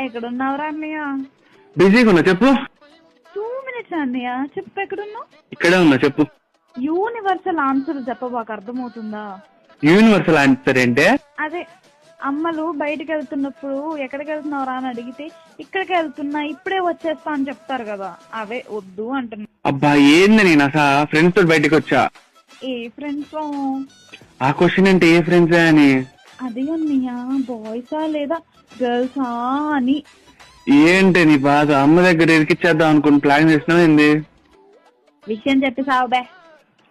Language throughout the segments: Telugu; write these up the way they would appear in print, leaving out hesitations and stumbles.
ఎక్కడున్నావురా అన్నయ్య? బిజీగా ఉన్నా చెప్పు. 2 minutes అన్నయ్య, చెప్పు ఎక్కడున్నావు? ఇక్కడే ఉన్నా చెప్పు. యూనివర్సల్ ఆన్సర్ చెప్పబాకు, అర్థమవుతుందా? యూనివర్సల్ ఆన్సర్ ఏంటే? అదే అమ్మలు బయటకు వెళ్తున్నప్పుడు ఎక్కడికి వెళ్తున్నావురా అని అడిగితే ఇక్కడికి వెళ్తున్నా, ఇప్పుడే వచ్చేస్తా అని చెప్తారు కదా, అవే వద్దు అంటున్నా. అబ్బా ఏంది, నేను అసలు ఫ్రెండ్స్ తోటి బయటకు వచ్చా. ఏ ఫ్రెండ్స్? ఆ క్వశ్చన్ అంటే ఏ ఫ్రెండ్స్ అని. అదే అన్నయ్య, బాయ్సా లేదా గర్ల్సా అని. ఏంటి నీ బాధ? అమ్మ దగ్గర ఇరికిచ్చేద్దాం అనుకుని ప్లాన్ చేసినావు ఏంది? విషయం చెప్పి సావు బే.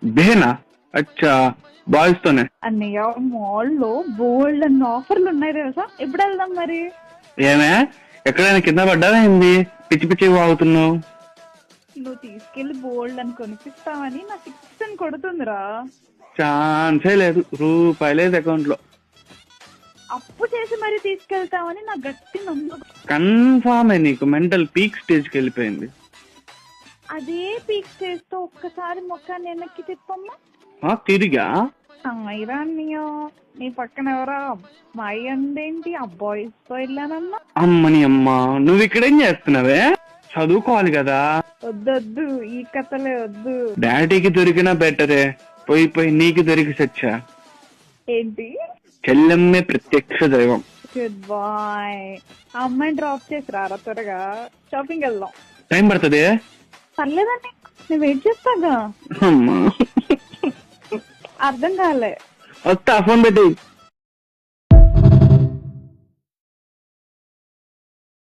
బేనా? అచ్చా, బాయ్స్ తోనే. అన్నయ్య, మాల్ లో బోల్డ్ అన్న ఆఫర్లు ఉన్నాయి తెలుసా, ఎప్పుడు వెళ్దాం మరి? ఏమే, ఎక్కడైనా కింద పడ్డావా ఏంది? పిచ్చి పిచ్చి వాగుతున్నావు. నువ్వు తీసుకెళ్లి బోల్డ్ అని కొనిపిస్తావని నా 6 కొడుతుందిరా. ఛాన్సే లేదు, రూపాయి లేదు అకౌంట్ లో. అప్పు చేసి మరి తీసుకెళ్తావని నా గట్టి నమ్మకం. కన్ఫామ్ నీకు మెంటల్ పీక్ స్టేజ్ కి వెళ్ళిపోయింది. అదే పీక్ స్టేజ్ తో ఒక్కసారి మొక్కాన్ని వెనక్కి తిప్పమ్మా. తిరిగా? అమ్మాయిరా అన్నయ్య, నీ పక్కన ఎవరా అమ్మాయి అందేంటి? అబ్బాయిస్ తో వెళ్ళానన్నా. అమ్మని అమ్మ, నువ్వు ఇక్కడేం చేస్తున్నావే? చదువుకోవాలి కదా. వద్దొద్దు, ఈ కథలే వద్దు. డాడీకి దొరికినా బెటరే, పోయి పోయి నీకు దొరికి సచ్చా. ఏంటి? చెల్లెమ్మే ప్రత్యక్ష దైవం. Good boy. ఆ అమ్మాయిని డ్రాప్ చేసి రారా త్వరగా, షాపింగ్ వెళ్దాం. టైం పడుతుంది. పర్లేదండి, నేను వెయిట్ చేస్తాగా. అమ్మా అర్థం కాలే. వస్తా, ఫోన్ పెట్టి.